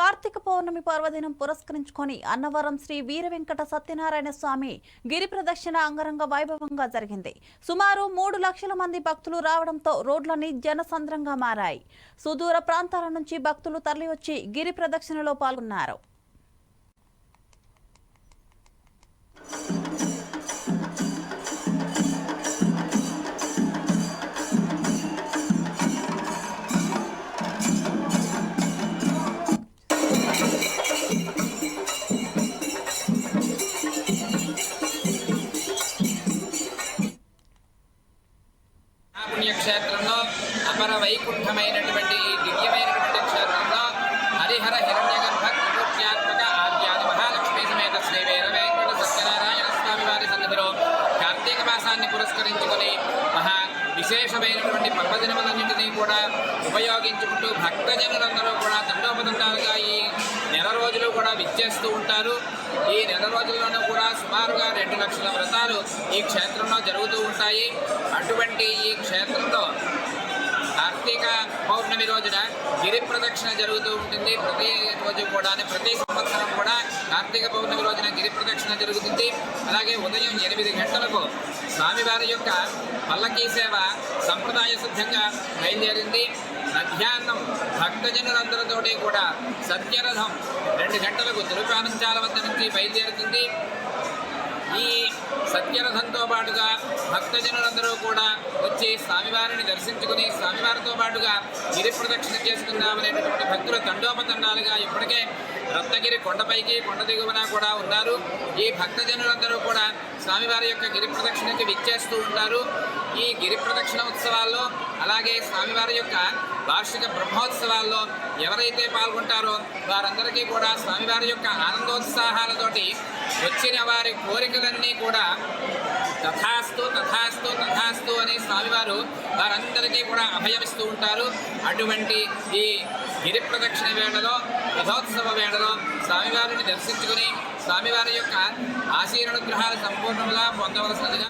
కార్తీక పౌర్ణమి పర్వదినం పురస్కరించుకొని అన్నవరం శ్రీ వీర వెంకట సత్యనారాయణ స్వామి గిరి ప్రదక్షిణ అంగరంగ వైభవంగా జరిగింది. సుమారు 3 లక్షల మంది భక్తులు రావడంతో రోడ్లన్నీ జనసంద్రంగా మారాయి. సుదూర ప్రాంతాల నుంచి భక్తులు తరలివచ్చి గిరి ప్రదక్షిణలో పాల్గొన్నారు. పుణ్యక్షేత్రంలో అపర వైకుంఠమైనటువంటి దివ్యమైనటువంటి క్షేత్రంలో హరిహర హిరణ్యగర్భ త్రిమూర్త్యాత్మక ఆద్యాది మహాలక్ష్మీ సమేత శ్రీ వీర వెంకట సత్యనారాయణ స్వామి వారి సన్నిధిలో కార్తీక మాసాన్ని పురస్కరించుకొని మహా విశేషమైనటువంటి పర్వదినములన్నింటినీ కూడా ఉపయోగించుకుంటూ భక్తజనులందరూ కూడా తండోపతండాలుగా ఈ నెల రోజులు కూడా విచ్చేస్తూ ఉంటారు. ఈ నెల రోజుల్లోనూ కూడా సుమారుగా 2 లక్షల వ్రతాలు ఈ క్షేత్రంలో జరుగుతూ ఉంటాయి. అటువంటి ఈ క్షేత్రంలో కార్తీక పౌర్ణమి రోజున గిరి ప్రదక్షిణ జరుగుతూ ఉంటుంది. ప్రతి రోజు కూడా ప్రతి సంవత్సరం కూడా కార్తీక పౌర్ణమి రోజున గిరి ప్రదక్షిణ జరుగుతుంది. అలాగే ఉదయం 8 గంటలకు స్వామివారి యొక్క పల్లకీ సేవ సంప్రదాయ సిద్ధంగా బయలుదేరింది. మధ్యాహ్నం భక్తజనులందరితోటి కూడా సత్యరథం 2 గంటలకు తిరుపానంచాల వద్ద నుంచి బయలుదేరుతుంది. ఈ సత్యరథంతో పాటుగా భక్తజనులందరూ కూడా వచ్చి స్వామివారిని దర్శించుకుని స్వామివారితో పాటుగా గిరి ప్రదక్షిణ చేసుకుందామనేటటువంటి భక్తుల తండోపతండాలుగా ఇప్పటికే రత్నగిరి కొండపైకి కొండ దిగువన కూడా ఉన్నారు. ఈ భక్తజనులందరూ కూడా స్వామివారి యొక్క గిరి ప్రదక్షిణకి విచ్చేస్తూ ఉంటారు. ఈ గిరి ప్రదక్షిణ ఉత్సవాల్లో అలాగే స్వామివారి యొక్క వార్షిక బ్రహ్మోత్సవాల్లో ఎవరైతే పాల్గొంటారో వారందరికీ కూడా స్వామివారి యొక్క ఆనందోత్సాహాలతోటి వచ్చిన వారి కోరికలన్నీ కూడా తథాస్తు తథాస్తు తథాస్తు అని స్వామివారు వారందరికీ కూడా అభయమిస్తూ ఉంటారు. అటువంటి ఈ గిరి ప్రదక్షిణ వేళలో రథోత్సవ వేళలో స్వామివారిని దర్శించుకుని స్వామివారి యొక్క ఆశీర్వాద అనుగ్రహాలు సంపూర్ణంగా పొందవలసినదిగా